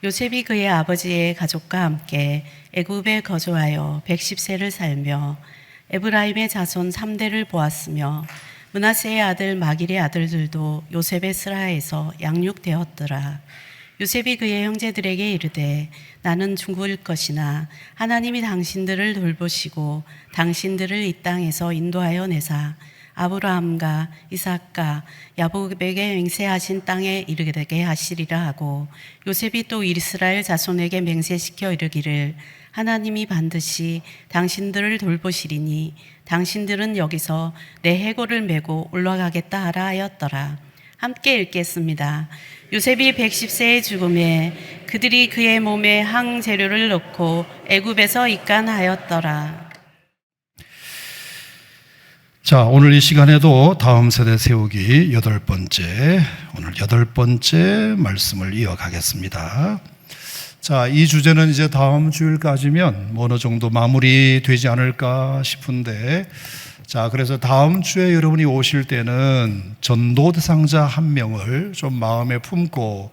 요셉이 그의 아버지의 가족과 함께 애굽에 거주하여 110세를 살며 에브라임의 자손 3대를 보았으며 므낫세의 아들 마길의 아들들도 요셉의 스라에서 양육되었더라. 요셉이 그의 형제들에게 이르되 나는 죽을 것이나 하나님이 당신들을 돌보시고 당신들을 이 땅에서 인도하여 내사 아브라함과 이삭과 야곱에게 맹세하신 땅에 이르게 하시리라 하고, 요셉이 또 이스라엘 자손에게 맹세시켜 이르기를 하나님이 반드시 당신들을 돌보시리니 당신들은 여기서 내 해골을 메고 올라가겠다 하라 하였더라. 함께 읽겠습니다. 요셉이 110세의 죽음에 그들이 그의 몸에 항재료를 넣고 애굽에서 입간하였더라. 자, 오늘 이 시간에도 다음 세대 세우기 오늘 8번째 말씀을 이어가겠습니다. 자, 이 주제는 이제 다음 주일까지면 어느 정도 마무리되지 않을까 싶은데, 자, 그래서 다음 주에 여러분이 오실 때는 전도 대상자 한 명을 좀 마음에 품고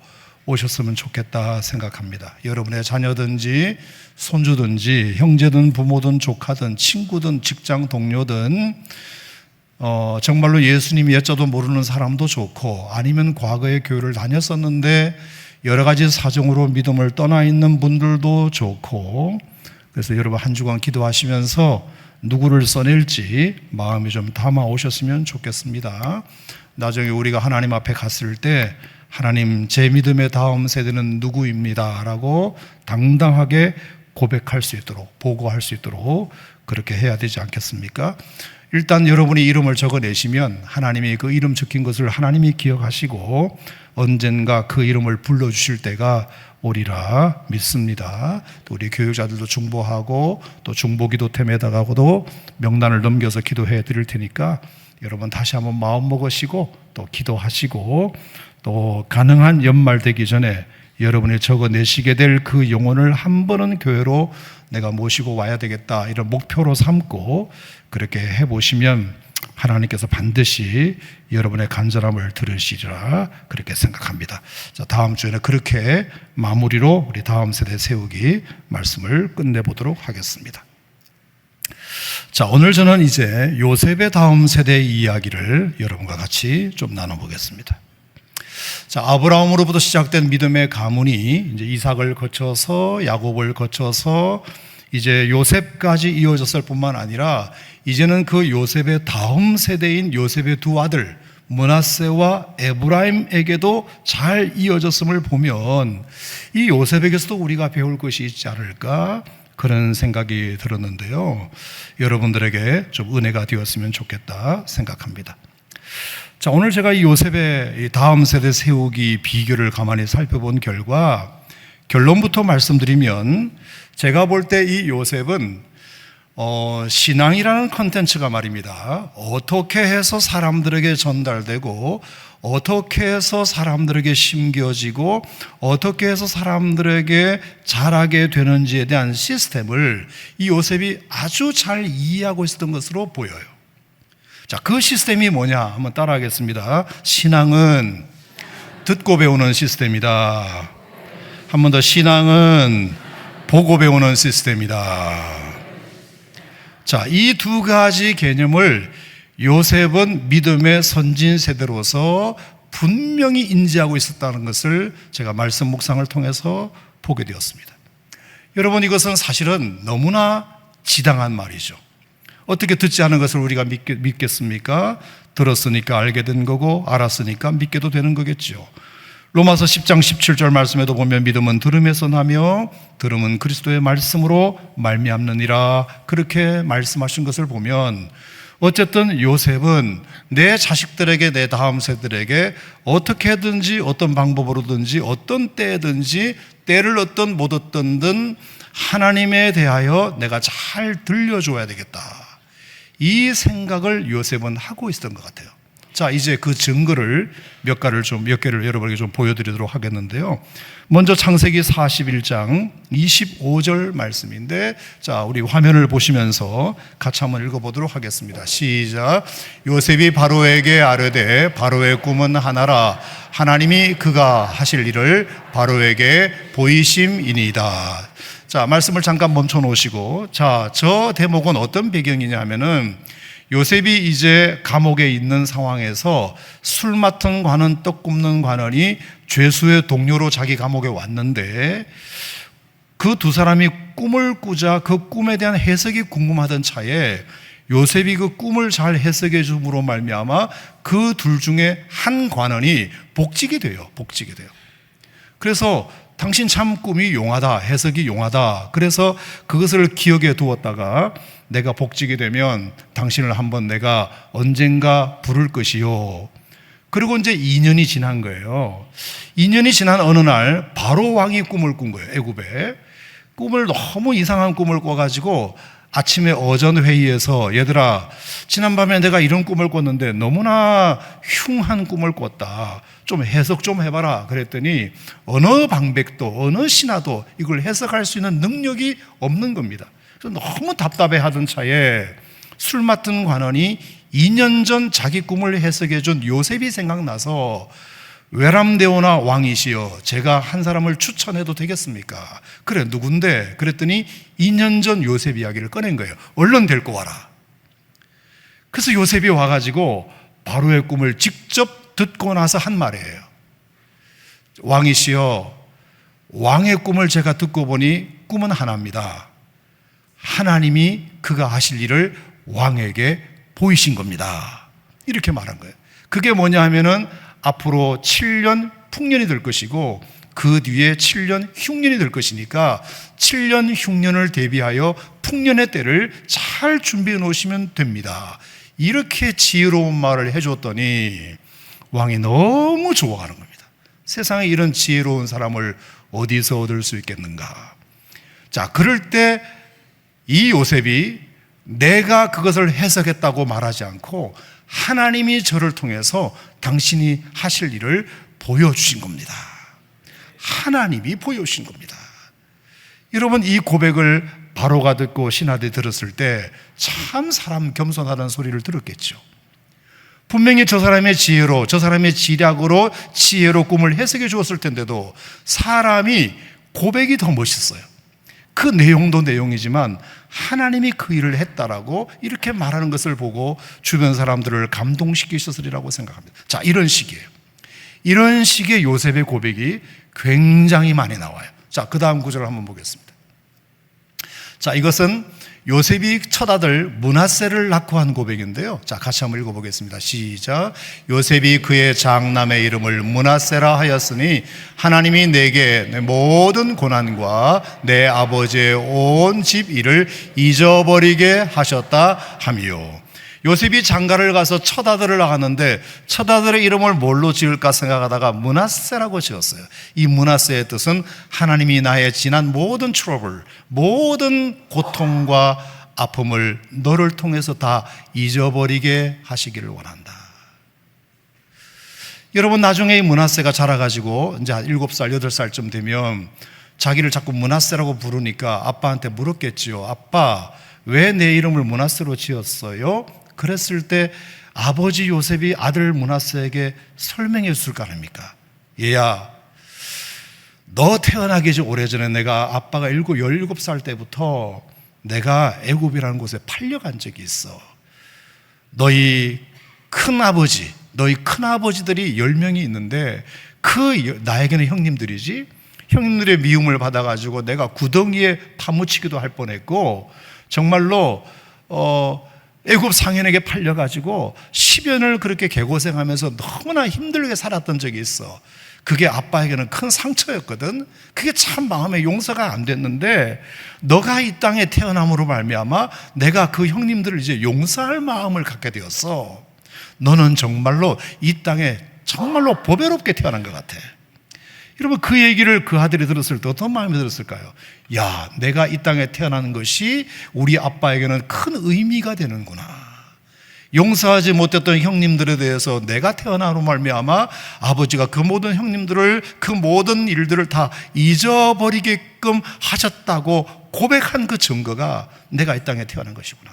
오셨으면 좋겠다 생각합니다. 여러분의 자녀든지 손주든지 형제든 부모든 조카든 친구든 직장 동료든 정말로 예수님 예자도 모르는 사람도 좋고, 아니면 과거에 교회를 다녔었는데 여러 가지 사정으로 믿음을 떠나 있는 분들도 좋고, 그래서 여러분 한 주간 기도하시면서 누구를 써낼지 마음에 좀 담아 오셨으면 좋겠습니다. 나중에 우리가 하나님 앞에 갔을 때 하나님, 제 믿음의 다음 세대는 누구입니다 라고 당당하게 고백할 수 있도록, 보고할 수 있도록 그렇게 해야 되지 않겠습니까? 일단 여러분이 이름을 적어내시면 하나님이 그 이름 적힌 것을 하나님이 기억하시고 언젠가 그 이름을 불러주실 때가 오리라 믿습니다. 또 우리 교육자들도 중보하고 또 중보기도템에다가도 명단을 넘겨서 기도해 드릴 테니까 여러분 다시 한번 마음 먹으시고 또 기도하시고, 또 가능한 연말 되기 전에 여러분이 적어내시게 될 그 영혼을 한 번은 교회로 내가 모시고 와야 되겠다, 이런 목표로 삼고 그렇게 해보시면 하나님께서 반드시 여러분의 간절함을 들으시리라 그렇게 생각합니다. 자, 다음 주에는 그렇게 마무리로 우리 다음 세대 세우기 말씀을 끝내보도록 하겠습니다. 자, 오늘 저는 이제 요셉의 다음 세대의 이야기를 여러분과 같이 좀 나눠보겠습니다. 자, 아브라함으로부터 시작된 믿음의 가문이 이제 이삭을 거쳐서 야곱을 거쳐서 이제 요셉까지 이어졌을 뿐만 아니라 이제는 그 요셉의 다음 세대인 요셉의 두 아들 므낫세와 에브라임에게도 잘 이어졌음을 보면 이 요셉에게서도 우리가 배울 것이 있지 않을까, 그런 생각이 들었는데요. 여러분들에게 좀 은혜가 되었으면 좋겠다 생각합니다. 자, 오늘 제가 이 요셉의 다음 세대 세우기 비결을 가만히 살펴본 결과, 결론부터 말씀드리면 제가 볼 때 이 요셉은 신앙이라는 컨텐츠가 말입니다, 어떻게 해서 사람들에게 전달되고 어떻게 해서 사람들에게 심겨지고 어떻게 해서 사람들에게 잘하게 되는지에 대한 시스템을 이 요셉이 아주 잘 이해하고 있었던 것으로 보여요. 자, 그 시스템이 뭐냐 한번 따라하겠습니다. 신앙은 듣고 배우는 시스템이다. 한 번 더, 신앙은 보고 배우는 시스템이다. 자, 이 두 가지 개념을 요셉은 믿음의 선진 세대로서 분명히 인지하고 있었다는 것을 제가 말씀 묵상을 통해서 보게 되었습니다. 여러분, 이것은 사실은 너무나 지당한 말이죠. 어떻게 듣지 않은 것을 우리가 믿겠습니까? 들었으니까 알게 된 거고 알았으니까 믿게도 되는 거겠죠. 로마서 10장 17절 말씀에도 보면 믿음은 들음에서 나며 들음은 그리스도의 말씀으로 말미암느니라, 그렇게 말씀하신 것을 보면 어쨌든 요셉은 내 자식들에게, 내 다음 세대들에게 어떻게든지 어떤 방법으로든지 어떤 때든지 때를 얻든 못 얻든 하나님에 대하여 내가 잘 들려줘야 되겠다, 이 생각을 요셉은 하고 있었던 것 같아요. 자, 이제 그 증거를 몇 개를 여러분에게 좀 보여드리도록 하겠는데요. 먼저 창세기 41장 25절 말씀인데, 자, 우리 화면을 보시면서 같이 한번 읽어보도록 하겠습니다. 시작. 요셉이 바로에게 아뢰되 바로의 꿈은 하나라. 하나님이 그가 하실 일을 바로에게 보이심이니이다. 자, 말씀을 잠깐 멈춰 놓으시고, 자, 저 대목은 어떤 배경이냐 하면은 요셉이 이제 감옥에 있는 상황에서 술 맡은 관원, 떡 굽는 관원이 죄수의 동료로 자기 감옥에 왔는데, 그 두 사람이 꿈을 꾸자 그 꿈에 대한 해석이 궁금하던 차에 요셉이 그 꿈을 잘 해석해 줌으로 말미암아 그 둘 중에 한 관원이 복직이 돼요. 그래서 당신 참 꿈이 용하다, 해석이 용하다. 그래서 그것을 기억에 두었다가 내가 복직이 되면 당신을 한번 내가 언젠가 부를 것이요. 그리고 이제 2년이 지난 거예요. 2년이 지난 어느 날 바로 왕이 꿈을 꾼 거예요. 애굽에. 꿈을 너무 이상한 꿈을 꿔가지고 아침에 어전 회의에서 얘들아, 지난밤에 내가 이런 꿈을 꿨는데 너무나 흉한 꿈을 꿨다. 좀 해석 좀 해봐라. 그랬더니 어느 방백도 어느 신하도 이걸 해석할 수 있는 능력이 없는 겁니다. 그래서 너무 답답해 하던 차에 술 맡은 관원이 2년 전 자기 꿈을 해석해 준 요셉이 생각나서 외람되오나 왕이시여, 제가 한 사람을 추천해도 되겠습니까? 그래, 누군데? 그랬더니 2년 전 요셉 이야기를 꺼낸 거예요. 얼른 데리고 와라. 그래서 요셉이 와가지고 바로의 꿈을 직접 듣고 나서 한 말이에요. 왕이시여, 왕의 꿈을 제가 듣고 보니 꿈은 하나입니다. 하나님이 그가 하실 일을 왕에게 보이신 겁니다. 이렇게 말한 거예요. 그게 뭐냐 하면은 앞으로 7년 풍년이 될 것이고 그 뒤에 7년 흉년이 될 것이니까 7년 흉년을 대비하여 풍년의 때를 잘 준비해 놓으시면 됩니다. 이렇게 지혜로운 말을 해줬더니 왕이 너무 좋아하는 겁니다. 세상에 이런 지혜로운 사람을 어디서 얻을 수 있겠는가. 자, 그럴 때 이 요셉이 내가 그것을 해석했다고 말하지 않고 하나님이 저를 통해서 당신이 하실 일을 보여주신 겁니다. 하나님이 보여주신 겁니다. 여러분, 이 고백을 바로가 듣고 신하들이 들었을 때 참 사람 겸손하다는 소리를 들었겠죠. 분명히 저 사람의 지혜로, 저 사람의 지략으로 지혜로 꿈을 해석해 주었을 텐데도 사람이 고백이 더 멋있어요. 그 내용도 내용이지만 하나님이 그 일을 했다라고 이렇게 말하는 것을 보고 주변 사람들을 감동시키셨으리라고 생각합니다. 자, 이런 식이에요. 이런 식의 요셉의 고백이 굉장히 많이 나와요. 자, 그 다음 구절을 한번 보겠습니다. 자, 이것은 요셉이 첫 아들 므낫세를 낳고 한 고백인데요. 자, 같이 한번 읽어보겠습니다. 시작. 요셉이 그의 장남의 이름을 므낫세라 하였으니 하나님이 내게 내 모든 고난과 내 아버지의 온 집 일을 잊어버리게 하셨다 하미요. 요셉이 장가를 가서 첫 아들을 낳았는데 첫 아들의 이름을 뭘로 지을까 생각하다가 므낫세라고 지었어요. 이 므낫세의 뜻은 하나님이 나의 지난 모든 트러블, 모든 고통과 아픔을 너를 통해서 다 잊어버리게 하시기를 원한다. 여러분, 나중에 이 므낫세가 자라가지고 이제 7살, 8살쯤 되면 자기를 자꾸 므낫세라고 부르니까 아빠한테 물었겠지요. 아빠, 왜 내 이름을 므낫세로 지었어요? 그랬을 때 아버지 요셉이 아들 므낫세에게 설명해 줄 거 아닙니까? 얘야, 너 태어나기 전 오래전에 내가 아빠가 17살 때부터 내가 애굽이라는 곳에 팔려간 적이 있어. 너희 큰아버지들이 10명이 있는데 나에게는 형님들이지. 형님들의 미움을 받아가지고 내가 구덩이에 파묻히기도 할 뻔했고 정말로 애굽 상인에게 팔려가지고 10여 년을 그렇게 개고생하면서 너무나 힘들게 살았던 적이 있어. 그게 아빠에게는 큰 상처였거든. 그게 참 마음에 용서가 안 됐는데 너가 이 땅에 태어남으로 말미암아 내가 그 형님들을 이제 용서할 마음을 갖게 되었어. 너는 정말로 이 땅에 정말로 보배롭게 태어난 것 같아. 여러분, 그 얘기를 그 아들이 들었을 때 어떤 마음이 들었을까요? 야, 내가 이 땅에 태어나는 것이 우리 아빠에게는 큰 의미가 되는구나. 용서하지 못했던 형님들에 대해서 내가 태어나로 말미암아 아버지가 그 모든 형님들을, 그 모든 일들을 다 잊어버리게끔 하셨다고 고백한 그 증거가 내가 이 땅에 태어난 것이구나.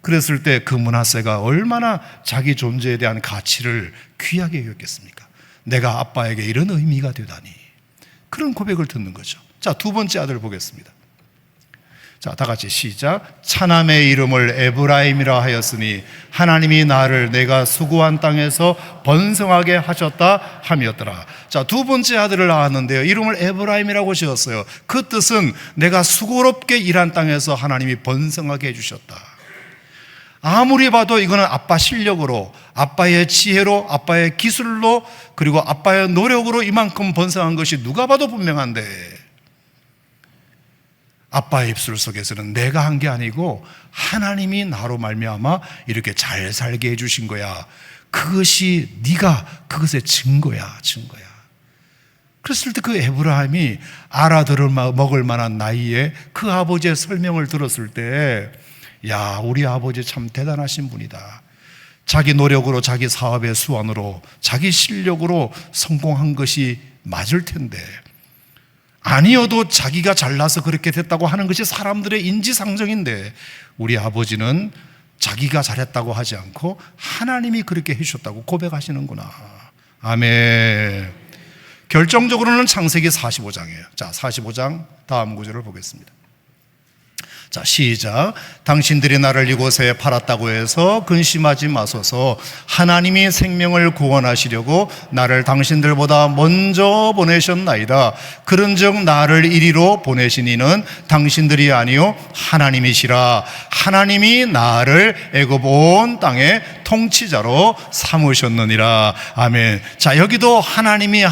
그랬을 때 그 므낫세가 얼마나 자기 존재에 대한 가치를 귀하게 여겼겠습니까? 내가 아빠에게 이런 의미가 되다니. 그런 고백을 듣는 거죠. 자, 두 번째 아들 보겠습니다. 자, 다 같이 시작. 차남의 이름을 에브라임이라 하였으니 하나님이 나를 내가 수고한 땅에서 번성하게 하셨다 함이었더라. 자, 두 번째 아들을 낳았는데요, 이름을 에브라임이라고 지었어요. 그 뜻은 내가 수고롭게 일한 땅에서 하나님이 번성하게 해주셨다. 아무리 봐도 이거는 아빠 실력으로, 아빠의 지혜로, 아빠의 기술로, 그리고 아빠의 노력으로 이만큼 번성한 것이 누가 봐도 분명한데, 아빠의 입술 속에서는 내가 한 게 아니고 하나님이 나로 말미암아 이렇게 잘 살게 해주신 거야. 그것이 네가 그것의 증거야. 그랬을 때 그 에브라임이 알아들을 먹을 만한 나이에 그 아버지의 설명을 들었을 때, 야, 우리 아버지 참 대단하신 분이다. 자기 노력으로, 자기 사업의 수완으로, 자기 실력으로 성공한 것이 맞을 텐데, 아니어도 자기가 잘나서 그렇게 됐다고 하는 것이 사람들의 인지상정인데, 우리 아버지는 자기가 잘했다고 하지 않고 하나님이 그렇게 해주셨다고 고백하시는구나. 아멘. 결정적으로는 창세기 45장이에요. 자, 45장 다음 구절을 보겠습니다. 자, 시작. 당신들이 나를 이곳에 팔았다고 해서 근심하지 마소서. 하나님이 생명을 구원하시려고 나를 당신들보다 먼저 보내셨나이다. 그런즉 나를 이리로 보내신 이는 당신들이 아니요 하나님이시라. 하나님이 나를 애굽 온 땅의 통치자로 삼으셨느니라. 아멘. 자, 여기도 하나님이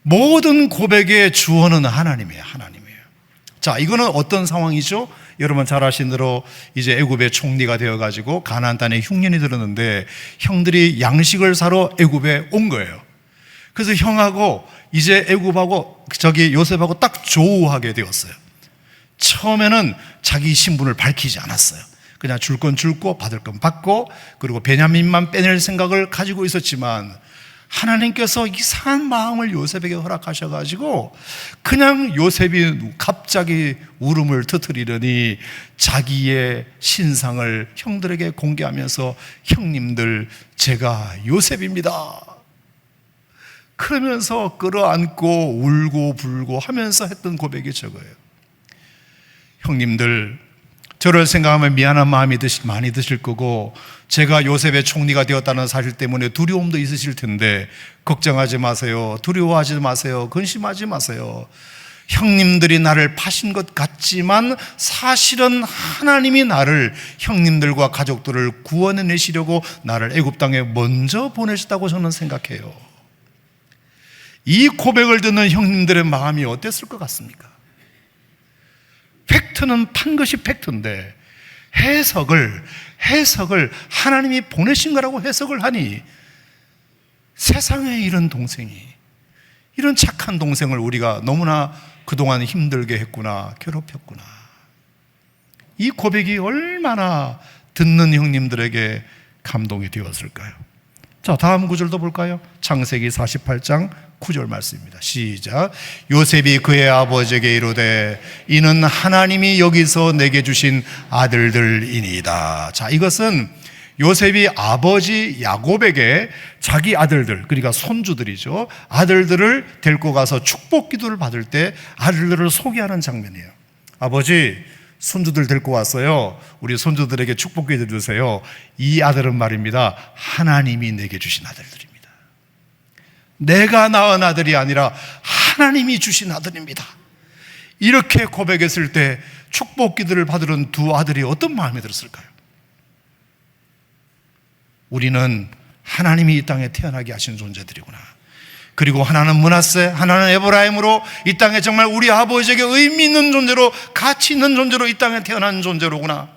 모든 고백의 주어는 하나님이에요. 자, 이거는 어떤 상황이죠? 여러분 잘 아시는 대로 이제 애굽의 총리가 되어가지고 가나안 땅에 흉년이 들었는데 형들이 양식을 사러 애굽에 온 거예요. 그래서 형하고 이제 애굽하고 요셉하고 딱 조우하게 되었어요. 처음에는 자기 신분을 밝히지 않았어요. 그냥 줄 건 줄고 받을 건 받고, 그리고 베냐민만 빼낼 생각을 가지고 있었지만 하나님께서 이상한 마음을 요셉에게 허락하셔가지고 그냥 요셉이 갑자기 울음을 터뜨리려니 자기의 신상을 형들에게 공개하면서, 형님들 제가 요셉입니다 그러면서 끌어안고 울고 불고 하면서 했던 고백이 저거예요. 형님들, 저를 생각하면 미안한 마음이 많이 드실 거고, 제가 요셉의 총리가 되었다는 사실 때문에 두려움도 있으실 텐데 걱정하지 마세요. 두려워하지 마세요. 근심하지 마세요. 형님들이 나를 파신 것 같지만 사실은 하나님이 나를, 형님들과 가족들을 구원해내시려고 나를 애굽 땅에 먼저 보내셨다고 저는 생각해요. 이 고백을 듣는 형님들의 마음이 어땠을 것 같습니까? 팩트는 판 것이 팩트인데 해석을 하나님이 보내신 거라고 해석을 하니, 세상에 이런 동생이, 이런 착한 동생을 우리가 너무나 그동안 힘들게 했구나, 괴롭혔구나. 이 고백이 얼마나 듣는 형님들에게 감동이 되었을까요? 자, 다음 구절도 볼까요? 창세기 48장 9절 말씀입니다. 시작. 요셉이 그의 아버지에게 이르되 이는 하나님이 여기서 내게 주신 아들들이니이다. 자, 이것은 요셉이 아버지 야곱에게 자기 아들들, 그러니까 손주들이죠, 아들들을 데리고 가서 축복 기도를 받을 때 아들들을 소개하는 장면이에요. 아버지, 손주들 데리고 왔어요. 우리 손주들에게 축복 기도 주세요. 이 아들은 말입니다, 하나님이 내게 주신 아들들입니다. 내가 낳은 아들이 아니라 하나님이 주신 아들입니다. 이렇게 고백했을 때 축복 기도를 받으는 두 아들이 어떤 마음이 들었을까요? 우리는 하나님이 이 땅에 태어나게 하신 존재들이구나. 그리고 하나는 므낫세, 하나는 에브라임으로 이 땅에 정말 우리 아버지에게 의미 있는 존재로, 가치 있는 존재로 이 땅에 태어난 존재로구나.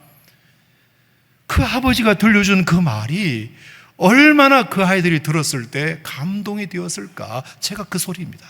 그 아버지가 들려준 그 말이 얼마나 그 아이들이 들었을 때 감동이 되었을까. 제가 그 소리입니다.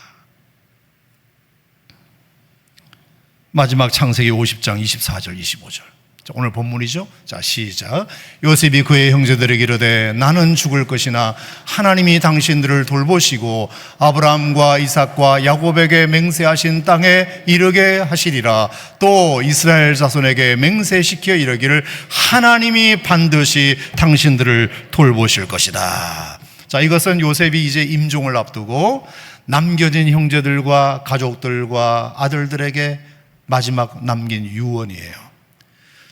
마지막 창세기 50장 24절 25절. 자, 오늘 본문이죠. 자, 시작. 요셉이 그의 형제들에게 이르되 나는 죽을 것이나 하나님이 당신들을 돌보시고 아브라함과 이삭과 야곱에게 맹세하신 땅에 이르게 하시리라. 또 이스라엘 자손에게 맹세시켜 이르기를 하나님이 반드시 당신들을 돌보실 것이다. 자, 이것은 요셉이 이제 임종을 앞두고 남겨진 형제들과 가족들과 아들들에게 마지막 남긴 유언이에요.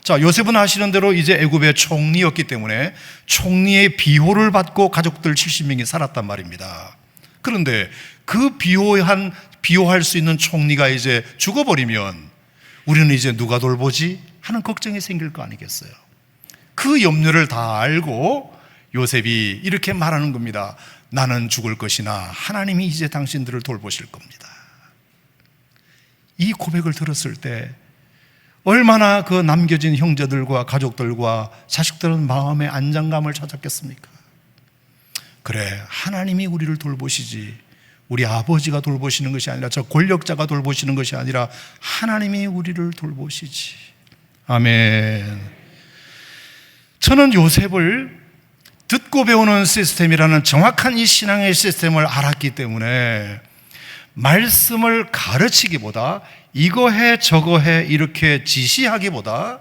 자, 요셉은 아시는 대로 이제 애굽의 총리였기 때문에 총리의 비호를 받고 가족들 70명이 살았단 말입니다. 그런데 그 비호할 수 있는 총리가 이제 죽어버리면 우리는 이제 누가 돌보지? 하는 걱정이 생길 거 아니겠어요? 그 염려를 다 알고 요셉이 이렇게 말하는 겁니다. 나는 죽을 것이나 하나님이 이제 당신들을 돌보실 겁니다. 이 고백을 들었을 때 얼마나 그 남겨진 형제들과 가족들과 자식들은 마음의 안정감을 찾았겠습니까? 그래, 하나님이 우리를 돌보시지, 우리 아버지가 돌보시는 것이 아니라, 저 권력자가 돌보시는 것이 아니라 하나님이 우리를 돌보시지. 아멘. 저는 요셉을 듣고 배우는 시스템이라는 정확한 이 신앙의 시스템을 알았기 때문에 말씀을 가르치기보다 이거 해 저거 해 이렇게 지시하기보다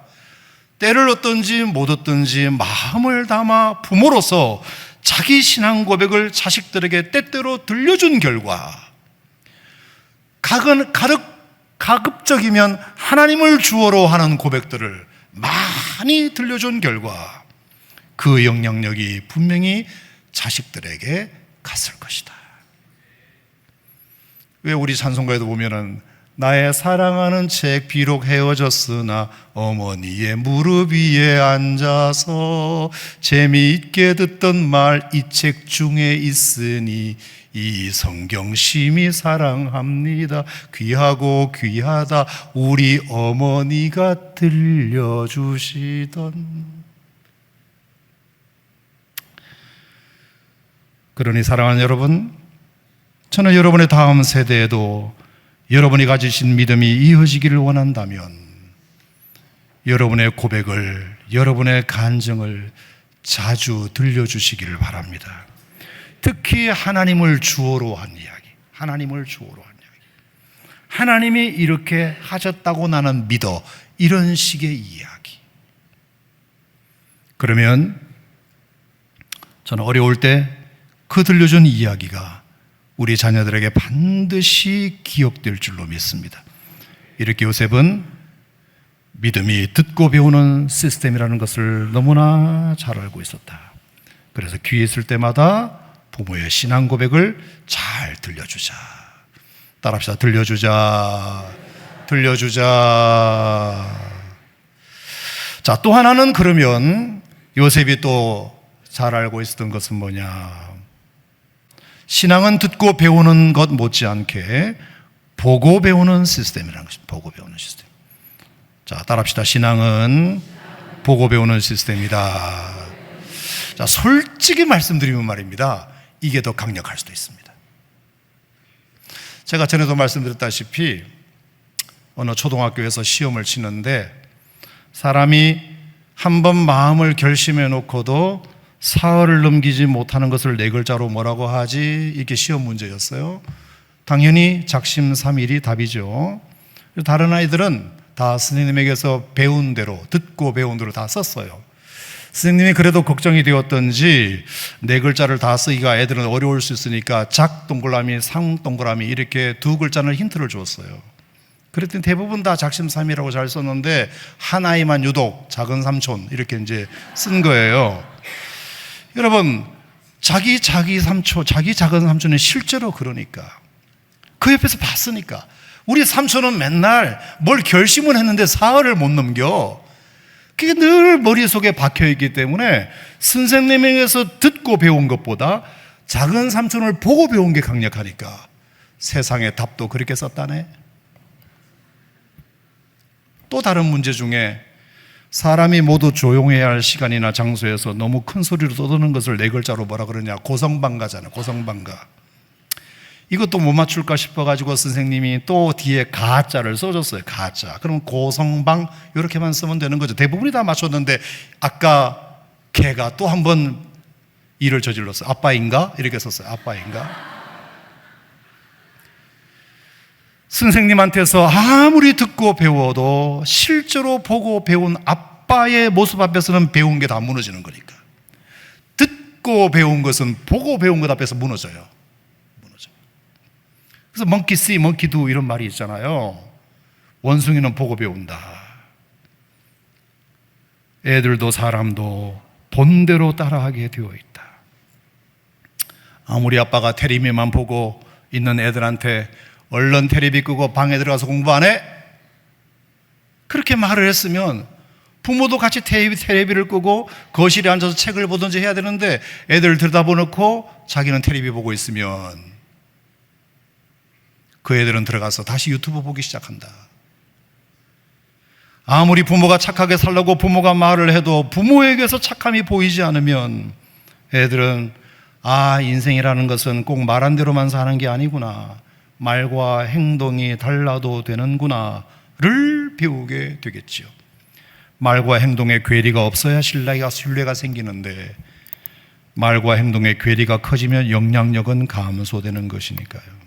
때를 얻든지 못 얻든지 마음을 담아 부모로서 자기 신앙 고백을 자식들에게 때때로 들려준 결과 가급적이면 하나님을 주어로 하는 고백들을 많이 들려준 결과 그 영향력이 분명히 자식들에게 갔을 것이다. 왜 우리 찬송가에도 보면은 나의 사랑하는 책 비록 헤어졌으나 어머니의 무릎 위에 앉아서 재미있게 듣던 말 이 책 중에 있으니 이 성경 심히 사랑합니다. 귀하고 귀하다 우리 어머니가 들려주시던. 그러니 사랑하는 여러분, 저는 여러분의 다음 세대에도 여러분이 가지신 믿음이 이어지기를 원한다면 여러분의 고백을, 여러분의 간증을 자주 들려주시기를 바랍니다. 특히 하나님을 주어로 한 이야기, 하나님을 주어로 한 이야기, 하나님이 이렇게 하셨다고 나는 믿어, 이런 식의 이야기. 그러면 저는 어려울 때 그 들려준 이야기가 우리 자녀들에게 반드시 기억될 줄로 믿습니다. 이렇게 요셉은 믿음이 듣고 배우는 시스템이라는 것을 너무나 잘 알고 있었다. 그래서 귀에 있을 때마다 부모의 신앙 고백을 잘 들려주자. 따라합시다. 들려주자. 들려주자. 자, 또 하나는 그러면 요셉이 또 잘 알고 있었던 것은 뭐냐? 신앙은 듣고 배우는 것 못지않게 보고 배우는 시스템이라는 것입니다. 보고 배우는 시스템. 자, 따라합시다. 신앙은 보고 배우는 시스템이다. 자, 솔직히 말씀드리면 말입니다. 이게 더 강력할 수도 있습니다. 제가 전에도 말씀드렸다시피 어느 초등학교에서 시험을 치는데 사람이 한번 마음을 결심해 놓고도 사흘을 넘기지 못하는 것을 네 글자로 뭐라고 하지? 이게 시험 문제였어요. 당연히 작심삼일이 답이죠. 다른 아이들은 다 선생님에게서 배운 대로, 듣고 배운 대로 다 썼어요. 선생님이 그래도 걱정이 되었던지 네 글자를 다 쓰기가 애들은 어려울 수 있으니까 작 동그라미, 상 동그라미 이렇게 두 글자는 힌트를 줬어요. 그랬더니 대부분 다 작심삼일이라고 잘 썼는데 한 아이만 유독 작은 삼촌 이렇게 이제 쓴 거예요. 여러분, 자기 작은 삼촌이 실제로 그러니까 그 옆에서 봤으니까 우리 삼촌은 맨날 뭘 결심을 했는데 사흘을 못 넘겨. 그게 늘 머릿속에 박혀있기 때문에 선생님에게서 듣고 배운 것보다 작은 삼촌을 보고 배운 게 강력하니까 세상의 답도 그렇게 썼다네. 또 다른 문제 중에 사람이 모두 조용해야 할 시간이나 장소에서 너무 큰 소리로 떠드는 것을 네 글자로 뭐라 그러냐? 고성방가잖아. 고성방가. 이것도 못 맞출까 싶어가지고 선생님이 또 뒤에 가짜를 써줬어요. 가짜. 그럼 고성방 이렇게만 쓰면 되는 거죠. 대부분이 다 맞췄는데 아까 걔가 또 한 번 일을 저질렀어요. 아빠인가? 이렇게 썼어요. 아빠인가? 선생님한테서 아무리 듣고 배워도 실제로 보고 배운 아빠의 모습 앞에서는 배운 게 다 무너지는 거니까. 듣고 배운 것은 보고 배운 것 앞에서 무너져요. 그래서 monkey see, monkey do 이런 말이 있잖아요. 원숭이는 보고 배운다. 애들도 사람도 본대로 따라하게 되어 있다. 아무리 아빠가 텔레비만 보고 있는 애들한테 얼른 텔레비 끄고 방에 들어가서 공부 안 해? 그렇게 말을 했으면 부모도 같이 텔레비를 끄고 거실에 앉아서 책을 보든지 해야 되는데 애들 들여다보놓고 자기는 텔레비 보고 있으면 그 애들은 들어가서 다시 유튜브 보기 시작한다. 아무리 부모가 착하게 살려고 부모가 말을 해도 부모에게서 착함이 보이지 않으면 애들은 인생이라는 것은 꼭 말한 대로만 사는 게 아니구나. 말과 행동이 달라도 되는구나를 배우게 되겠지요. 말과 행동에 괴리가 없어야 신뢰가 생기는데 말과 행동의 괴리가 커지면 영향력은 감소되는 것이니까요.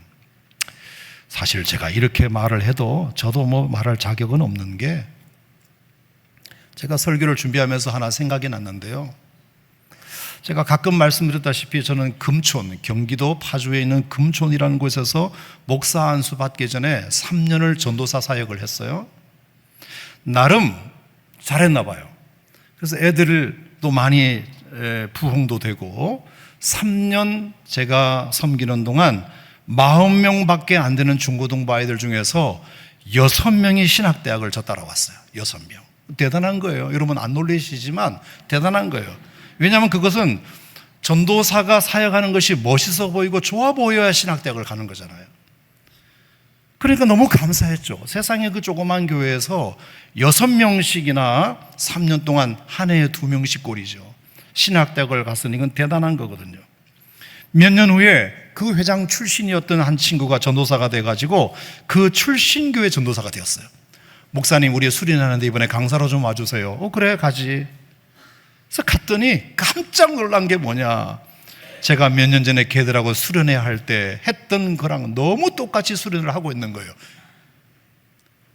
사실 제가 이렇게 말을 해도 저도 뭐 말할 자격은 없는 게 제가 설교를 준비하면서 하나 생각이 났는데요. 제가 가끔 말씀드렸다시피 저는 금촌, 경기도 파주에 있는 금촌이라는 곳에서 목사 안수 받기 전에 3년을 전도사 사역을 했어요. 나름 잘했나 봐요. 그래서 애들도 많이 부흥도 되고 3년 제가 섬기는 동안 40명밖에 안 되는 중고등부 아이들 중에서 6명이 신학대학을 저 따라왔어요. 6명. 대단한 거예요. 여러분 안 놀라시지만 대단한 거예요. 왜냐하면 그것은 전도사가 사역하는 것이 멋있어 보이고 좋아 보여야 신학대학을 가는 거잖아요. 그러니까 너무 감사했죠. 세상에 그 조그만 교회에서 6명씩이나 3년 동안 한 해에 2명씩 꼴이죠. 신학대학을 갔으니 이건 대단한 거거든요. 몇 년 후에 그 회장 출신이었던 한 친구가 전도사가 돼가지고 그 출신 교회 전도사가 되었어요. 목사님 우리 수련하는데 이번에 강사로 좀 와주세요. 그래 가지. 그래서 갔더니 깜짝 놀란 게 뭐냐, 제가 몇 년 전에 걔들하고 수련회 할 때 했던 거랑 너무 똑같이 수련을 하고 있는 거예요.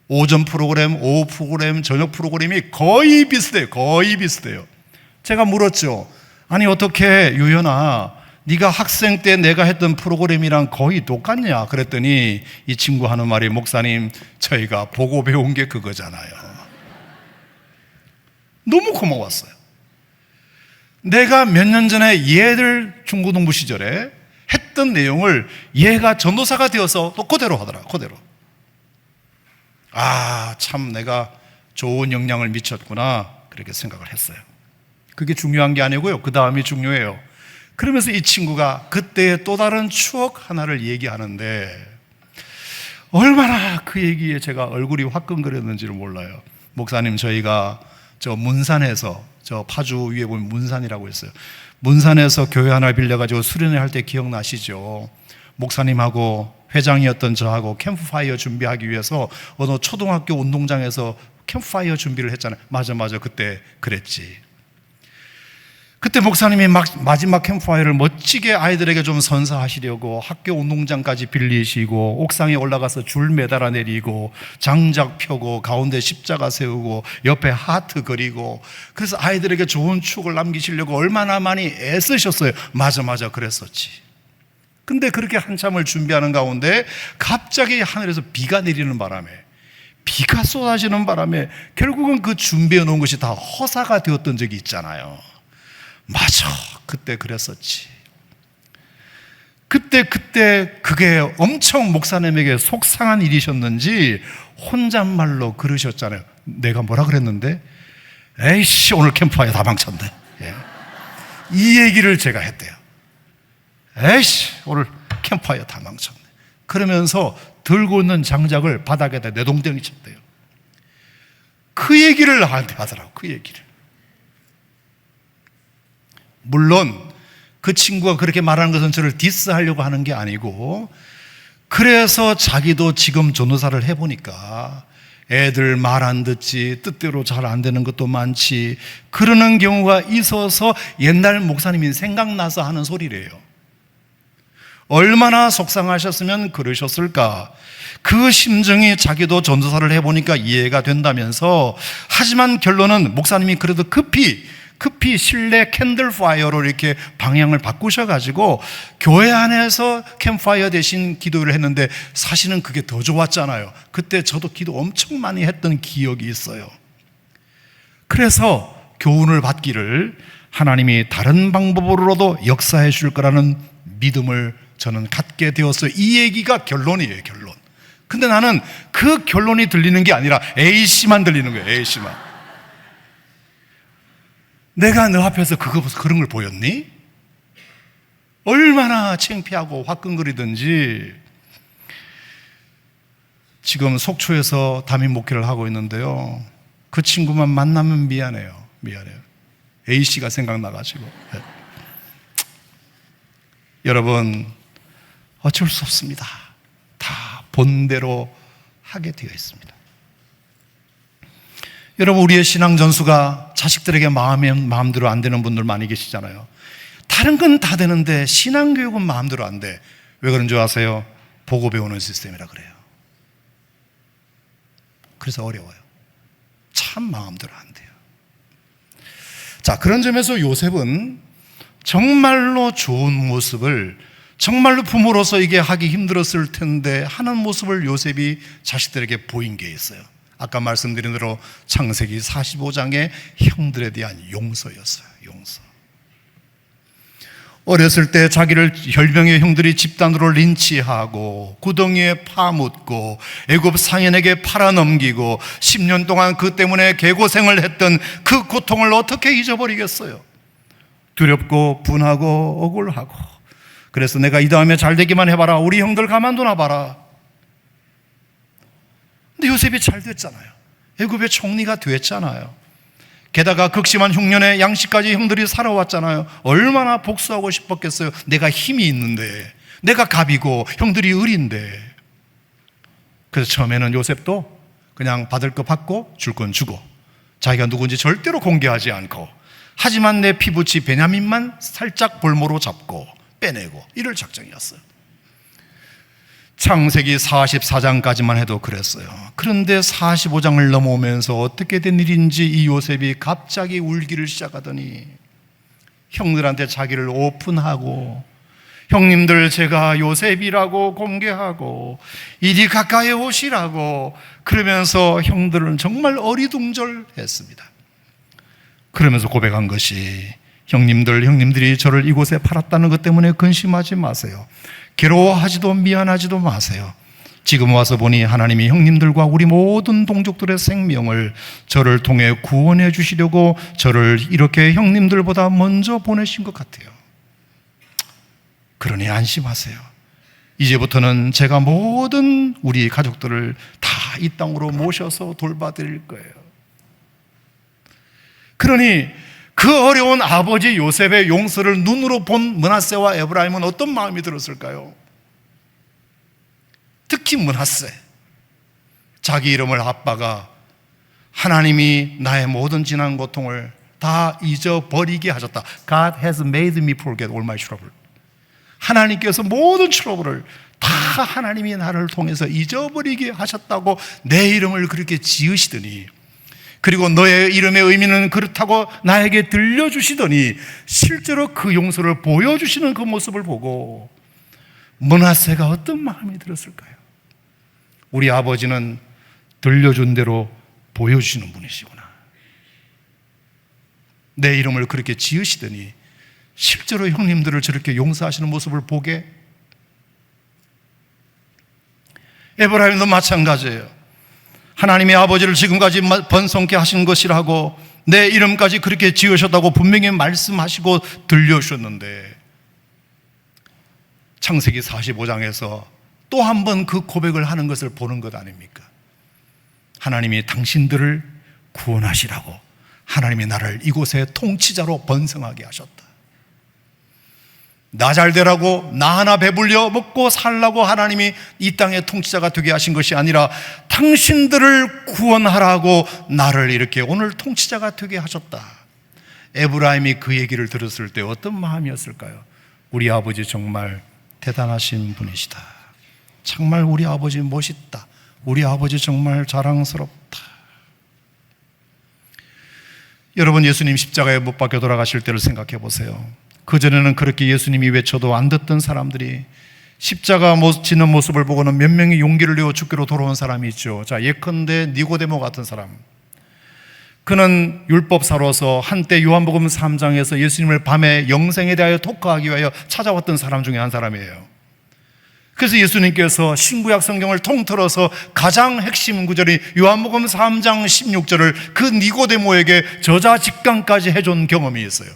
오전 프로그램, 오후 프로그램, 저녁 프로그램이 거의 비슷해요. 거의 비슷해요. 제가 물었죠. 아니 어떻게 유연아, 네가 학생 때 내가 했던 프로그램이랑 거의 똑같냐? 그랬더니 이 친구 하는 말이, 목사님 저희가 보고 배운 게 그거잖아요. 너무 고마웠어요. 내가 몇 년 전에 얘들 중고등부 시절에 했던 내용을 얘가 전도사가 되어서 또 그대로 하더라. 그대로. 참 내가 좋은 영향을 미쳤구나, 그렇게 생각을 했어요. 그게 중요한 게 아니고요, 그 다음이 중요해요. 그러면서 이 친구가 그때의 또 다른 추억 하나를 얘기하는데 얼마나 그 얘기에 제가 얼굴이 화끈거렸는지를 몰라요. 목사님 저희가 저 문산에서, 저 파주 위에 보면 문산이라고 있어요. 문산에서 교회 하나 빌려가지고 수련회 할 때 기억나시죠? 목사님하고 회장이었던 저하고 캠프파이어 준비하기 위해서 어느 초등학교 운동장에서 캠프파이어 준비를 했잖아요. 맞아 그때 그랬지. 그때 목사님이 마지막 캠프파이어를 멋지게 아이들에게 좀 선사하시려고 학교 운동장까지 빌리시고 옥상에 올라가서 줄 매달아 내리고 장작 펴고 가운데 십자가 세우고 옆에 하트 그리고, 그래서 아이들에게 좋은 추억을 남기시려고 얼마나 많이 애쓰셨어요. 맞아 그랬었지. 근데 그렇게 한참을 준비하는 가운데 갑자기 하늘에서 비가 내리는 바람에, 비가 쏟아지는 바람에 결국은 그 준비해 놓은 것이 다 허사가 되었던 적이 있잖아요. 맞아, 그때 그랬었지. 그때 그게 엄청 목사님에게 속상한 일이셨는지 혼잣말로 그러셨잖아요. 내가 뭐라 그랬는데? 에이씨 오늘 캠프파이어 다 망쳤네. 예. 이 얘기를 제가 했대요. 에이씨 오늘 캠프파이어 다 망쳤네. 그러면서 들고 있는 장작을 바닥에다 내동댕이 쳤대요. 그 얘기를 나한테 하더라고. 그 얘기를. 물론 그 친구가 그렇게 말하는 것은 저를 디스하려고 하는 게 아니고 그래서 자기도 지금 전도사를 해보니까 애들 말 안 듣지, 뜻대로 잘 안 되는 것도 많지, 그러는 경우가 있어서 옛날 목사님이 생각나서 하는 소리래요. 얼마나 속상하셨으면 그러셨을까. 그 심정이 자기도 전도사를 해보니까 이해가 된다면서, 하지만 결론은 목사님이 그래도 급히 실내 캔들파이어로 이렇게 방향을 바꾸셔가지고 교회 안에서 캠파이어 대신 기도를 했는데, 사실은 그게 더 좋았잖아요. 그때 저도 기도 엄청 많이 했던 기억이 있어요. 그래서 교훈을 받기를 하나님이 다른 방법으로도 역사해 줄 거라는 믿음을 저는 갖게 되었어요. 이 얘기가 결론이에요, 결론. 근데 나는 그 결론이 들리는 게 아니라 A씨만 들리는 거예요, A씨만. 내가 너 앞에서 그런 걸 보였니? 얼마나 창피하고 화끈거리든지. 지금 속초에서 담임 목회를 하고 있는데요, 그 친구만 만나면 미안해요. A씨가 생각나가지고. 네. 여러분, 어쩔 수 없습니다. 다 본대로 하게 되어 있습니다. 여러분, 우리의 신앙 전수가 자식들에게 마음대로 안 되는 분들 많이 계시잖아요. 다른 건 다 되는데 신앙 교육은 마음대로 안 돼. 왜 그런 줄 아세요? 보고 배우는 시스템이라 그래요. 그래서 어려워요. 참 마음대로 안 돼요. 자, 그런 점에서 요셉은 정말로 좋은 모습을, 정말로 부모로서 이게 하기 힘들었을 텐데 하는 모습을 요셉이 자식들에게 보인 게 있어요. 아까 말씀드린 대로 창세기 45장의 형들에 대한 용서였어요. 용서. 어렸을 때 자기를 혈명의 형들이 집단으로 린치하고 구덩이에 파묻고 애굽 상인에게 팔아넘기고 10년 동안 그 때문에 개고생을 했던 그 고통을 어떻게 잊어버리겠어요? 두렵고 분하고 억울하고. 그래서 내가 이 다음에 잘 되기만 해봐라, 우리 형들 가만두나 봐라. 근데 요셉이 잘 됐잖아요. 애굽의 총리가 됐잖아요. 게다가 극심한 흉년에 양식까지 형들이 살아왔잖아요. 얼마나 복수하고 싶었겠어요. 내가 힘이 있는데, 내가 갑이고 형들이 을인데. 그래서 처음에는 요셉도 그냥 받을 거 받고 줄 건 주고, 자기가 누군지 절대로 공개하지 않고, 하지만 내 피부치 베냐민만 살짝 볼모로 잡고 빼내고, 이럴 작정이었어요. 창세기 44장까지만 해도 그랬어요. 그런데 45장을 넘어오면서 어떻게 된 일인지 이 요셉이 갑자기 울기를 시작하더니 형들한테 자기를 오픈하고, 형님들 제가 요셉이라고 공개하고 이리 가까이 오시라고, 그러면서 형들은 정말 어리둥절했습니다. 그러면서 고백한 것이, 형님들이 저를 이곳에 팔았다는 것 때문에 근심하지 마세요. 괴로워하지도 미안하지도 마세요. 지금 와서 보니 하나님이 형님들과 우리 모든 동족들의 생명을 저를 통해 구원해 주시려고 저를 이렇게 형님들보다 먼저 보내신 것 같아요. 그러니 안심하세요. 이제부터는 제가 모든 우리 가족들을 다 이 땅으로 모셔서 돌봐드릴 거예요. 그러니 그 어려운 아버지 요셉의 용서를 눈으로 본 므낫세와 에브라임은 어떤 마음이 들었을까요? 특히 므낫세, 자기 이름을 아빠가 하나님이 나의 모든 지난 고통을 다 잊어버리게 하셨다. God has made me forget all my trouble. 하나님께서 모든 트러블을 다 하나님이 나를 통해서 잊어버리게 하셨다고 내 이름을 그렇게 지으시더니, 그리고 너의 이름의 의미는 그렇다고 나에게 들려주시더니 실제로 그 용서를 보여주시는 그 모습을 보고 므낫세가 어떤 마음이 들었을까요? 우리 아버지는 들려준 대로 보여주시는 분이시구나. 내 이름을 그렇게 지으시더니 실제로 형님들을 저렇게 용서하시는 모습을 보게. 에브라임도 마찬가지예요. 하나님의 아버지를 지금까지 번성케 하신 것이라고, 내 이름까지 그렇게 지으셨다고 분명히 말씀하시고 들려주셨는데 창세기 45장에서 또 한 번 그 고백을 하는 것을 보는 것 아닙니까? 하나님이 당신들을 구원하시라고 하나님이 나를 이곳에 통치자로 번성하게 하셨다. 나 잘되라고 나 하나 배불려 먹고 살라고 하나님이 이 땅의 통치자가 되게 하신 것이 아니라 당신들을 구원하라고 나를 이렇게 오늘 통치자가 되게 하셨다. 에브라임이 그 얘기를 들었을 때 어떤 마음이었을까요? 우리 아버지 정말 대단하신 분이시다. 정말 우리 아버지 멋있다. 우리 아버지 정말 자랑스럽다. 여러분, 예수님 십자가에 못 박혀 돌아가실 때를 생각해 보세요. 그전에는 그렇게 예수님이 외쳐도 안 듣던 사람들이 십자가 지는 모습을 보고는 몇 명이 용기를 내어 죽기로 돌아온 사람이 있죠. 자, 예컨대 니고데모 같은 사람. 그는 율법사로서 한때 요한복음 3장에서 예수님을 밤에 영생에 대하여 독화하기 위하여 찾아왔던 사람 중에 한 사람이에요. 그래서 예수님께서 신구약 성경을 통틀어서 가장 핵심 구절이 요한복음 3장 16절을 그 니고데모에게 저자직강까지 해준 경험이 있어요.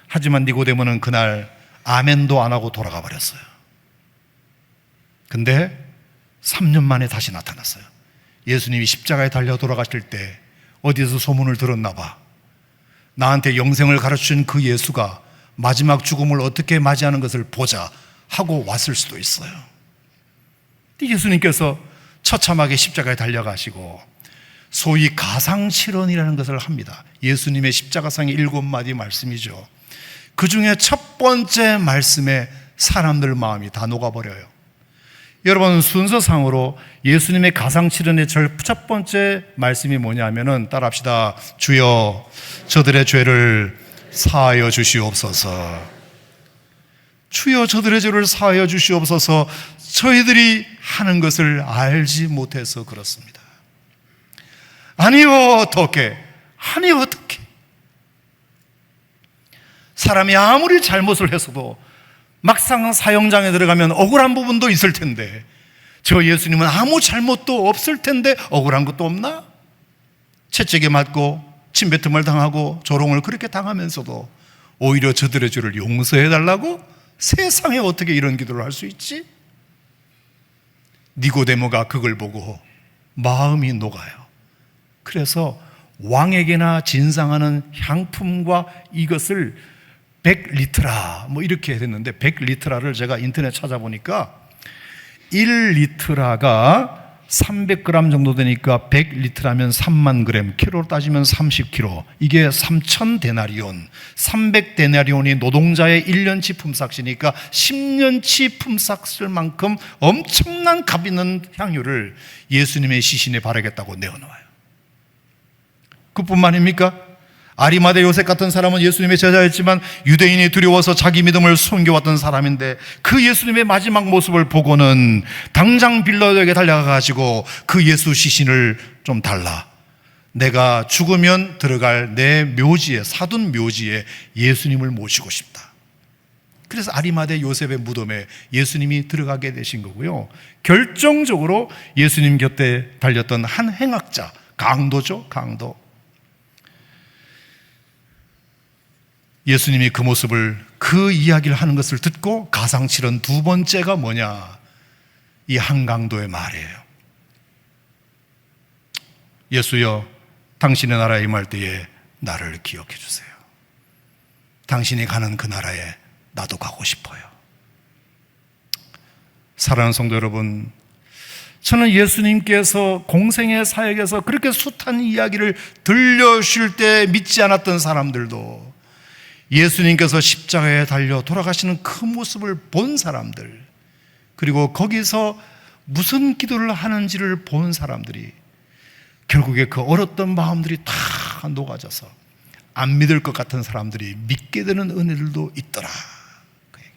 하지만 니고데모는 그날 아멘도 안 하고 돌아가 버렸어요. 근데 3년 만에 다시 나타났어요. 예수님이 십자가에 달려 돌아가실 때 어디서 소문을 들었나 봐. 나한테 영생을 가르치신 그 예수가 마지막 죽음을 어떻게 맞이하는 것을 보자 하고 왔을 수도 있어요. 예수님께서 처참하게 십자가에 달려가시고 소위 가상실언이라는 것을 합니다. 예수님의 십자가상의 7마디 말씀이죠. 그 중에 첫 번째 말씀에 사람들 마음이 다 녹아버려요. 여러분, 순서상으로 예수님의 가상실현의 첫 번째 말씀이 뭐냐면은 따라합시다. 주여 저들의 죄를 사하여 주시옵소서. 주여 저들의 죄를 사하여 주시옵소서. 저희들이 하는 것을 알지 못해서 그렇습니다. 아니 어떻게 사람이 아무리 잘못을 했어도 막상 사형장에 들어가면 억울한 부분도 있을 텐데 저 예수님은 아무 잘못도 없을 텐데 억울한 것도 없나? 채찍에 맞고 침뱉음을 당하고 조롱을 그렇게 당하면서도 오히려 저들의 죄를 용서해달라고? 세상에 어떻게 이런 기도를 할 수 있지? 니고데모가 그걸 보고 마음이 녹아요. 그래서 왕에게나 진상하는 향품과 이것을 100리트라 뭐 이렇게 했는데 100리트라를 제가 인터넷 찾아보니까 1리트라가 300g 정도 되니까 100리트라면 3만 그램, 키로로 따지면 30kg. 이게 3,000데나리온, 300데나리온이 노동자의 1년치 품삯이니까 10년치 품삯 쓸 만큼 엄청난 값 있는 향유를 예수님의 시신에 바르겠다고 내어놓아요. 그뿐만입니까? 아리마대 요셉 같은 사람은 예수님의 제자였지만 유대인이 두려워서 자기 믿음을 숨겨왔던 사람인데 그 예수님의 마지막 모습을 보고는 당장 빌라도에게 달려가가지고 그 예수 시신을 좀 달라. 내가 죽으면 들어갈 내 묘지에, 사둔 묘지에 예수님을 모시고 싶다. 그래서 아리마대 요셉의 무덤에 예수님이 들어가게 되신 거고요. 결정적으로 예수님 곁에 달렸던 한 행악자, 강도죠, 강도. 예수님이 그 모습을, 그 이야기를 하는 것을 듣고 가상실현 두 번째가 뭐냐? 이 한강도의 말이에요. 예수여, 당신의 나라에 임할 때에 나를 기억해 주세요. 당신이 가는 그 나라에 나도 가고 싶어요. 사랑하는 성도 여러분, 저는 예수님께서 공생의 사역에서 그렇게 숱한 이야기를 들려주실 때 믿지 않았던 사람들도 예수님께서 십자가에 달려 돌아가시는 그 모습을 본 사람들, 그리고 거기서 무슨 기도를 하는지를 본 사람들이 결국에 그 얼었던 마음들이 다 녹아져서 안 믿을 것 같은 사람들이 믿게 되는 은혜들도 있더라. 그 얘기.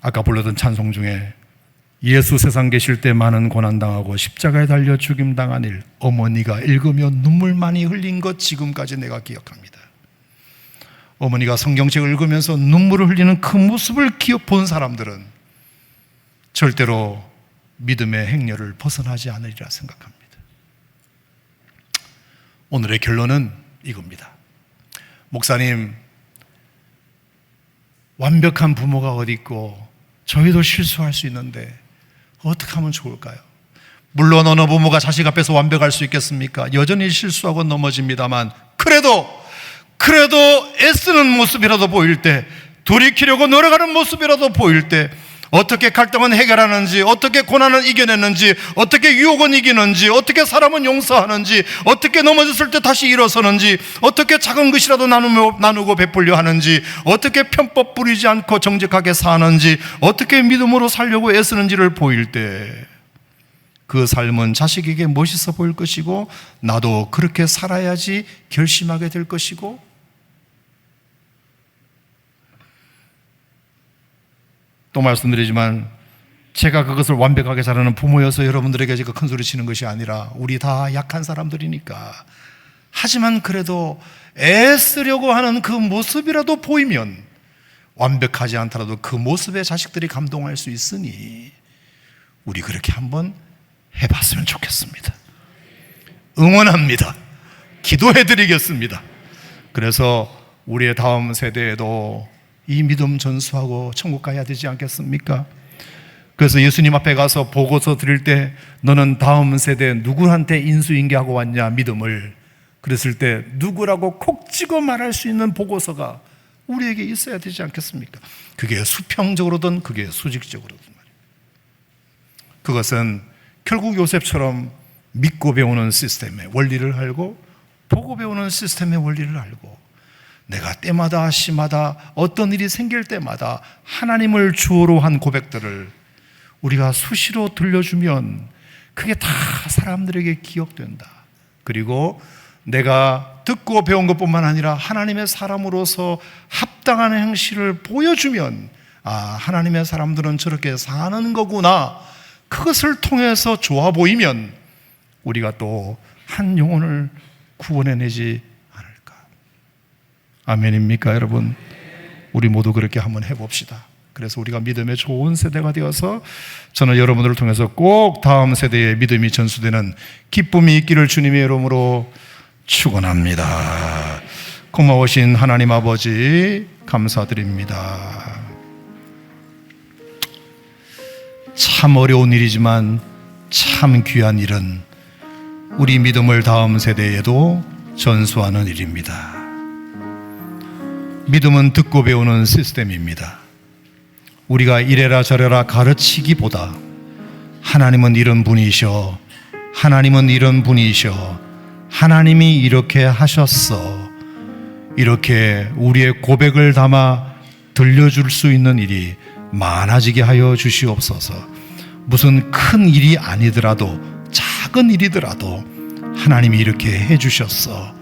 아까 불렀던 찬송 중에 예수 세상 계실 때 많은 고난당하고 십자가에 달려 죽임당한 일, 어머니가 읽으며 눈물 많이 흘린 것 지금까지 내가 기억합니다. 어머니가 성경책을 읽으면서 눈물을 흘리는 그 모습을 본 사람들은 절대로 믿음의 행렬을 벗어나지 않으리라 생각합니다. 오늘의 결론은 이겁니다. 목사님, 완벽한 부모가 어디 있고 저희도 실수할 수 있는데 어떻게 하면 좋을까요? 물론 어느 부모가 자식 앞에서 완벽할 수 있겠습니까? 여전히 실수하고 넘어집니다만 그래도 그래도 애쓰는 모습이라도 보일 때, 돌이키려고 노력하는 모습이라도 보일 때, 어떻게 갈등은 해결하는지, 어떻게 고난은 이겨내는지, 어떻게 유혹은 이기는지, 어떻게 사람은 용서하는지, 어떻게 넘어졌을 때 다시 일어서는지, 어떻게 작은 것이라도 나누고 베풀려 하는지, 어떻게 편법 부리지 않고 정직하게 사는지, 어떻게 믿음으로 살려고 애쓰는지를 보일 때 그 삶은 자식에게 멋있어 보일 것이고, 나도 그렇게 살아야지 결심하게 될 것이고, 또 말씀드리지만 제가 그것을 완벽하게 잘하는 부모여서 여러분들에게 제가 큰 소리 치는 것이 아니라 우리 다 약한 사람들이니까, 하지만 그래도 애쓰려고 하는 그 모습이라도 보이면, 완벽하지 않더라도 그 모습에 자식들이 감동할 수 있으니 우리 그렇게 한번 해봤으면 좋겠습니다. 응원합니다. 기도해드리겠습니다. 그래서 우리의 다음 세대에도 이 믿음 전수하고 천국 가야 되지 않겠습니까? 그래서 예수님 앞에 가서 보고서 드릴 때 너는 다음 세대 누구한테 인수인계하고 왔냐 믿음을, 그랬을 때 누구라고 콕 찍어 말할 수 있는 보고서가 우리에게 있어야 되지 않겠습니까? 그게 수평적으로든 그게 수직적으로든 말이에요. 그것은 결국 요셉처럼 믿고 배우는 시스템의 원리를 알고, 보고 배우는 시스템의 원리를 알고, 내가 때마다 시마다 어떤 일이 생길 때마다 하나님을 주어로 한 고백들을 우리가 수시로 들려주면 그게 다 사람들에게 기억된다. 그리고 내가 듣고 배운 것뿐만 아니라 하나님의 사람으로서 합당한 행실을 보여주면, 아, 하나님의 사람들은 저렇게 사는 거구나, 그것을 통해서 좋아 보이면 우리가 또 한 영혼을 구원해내지 않을까. 아멘입니까 여러분? 우리 모두 그렇게 한번 해봅시다. 그래서 우리가 믿음의 좋은 세대가 되어서 저는 여러분들을 통해서 꼭 다음 세대의 믿음이 전수되는 기쁨이 있기를 주님의 이름으로 축원합니다. 고마우신 하나님 아버지 감사드립니다. 참 어려운 일이지만 참 귀한 일은 우리 믿음을 다음 세대에도 전수하는 일입니다. 믿음은 듣고 배우는 시스템입니다. 우리가 이래라 저래라 가르치기보다 하나님은 이런 분이셔, 하나님은 이런 분이셔, 하나님이 이렇게 하셨어, 이렇게 우리의 고백을 담아 들려줄 수 있는 일이 많아지게 하여 주시옵소서. 무슨 큰 일이 아니더라도 작은 일이더라도 하나님이 이렇게 해주셨어,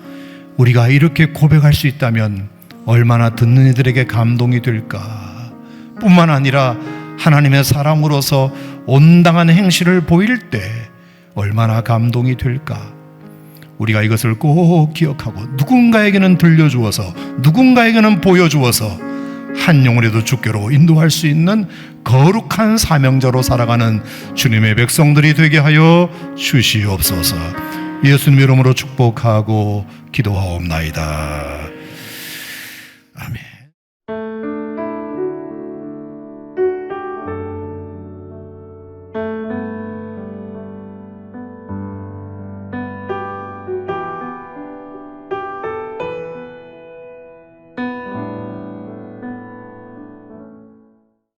우리가 이렇게 고백할 수 있다면 얼마나 듣는 이들에게 감동이 될까. 뿐만 아니라 하나님의 사람으로서 온당한 행실을 보일 때 얼마나 감동이 될까. 우리가 이것을 꼭 기억하고 누군가에게는 들려주어서, 누군가에게는 보여주어서 한 영혼에도 주께로 인도할 수 있는 거룩한 사명자로 살아가는 주님의 백성들이 되게 하여 주시옵소서. 예수님 이름으로 축복하고 기도하옵나이다. 아멘.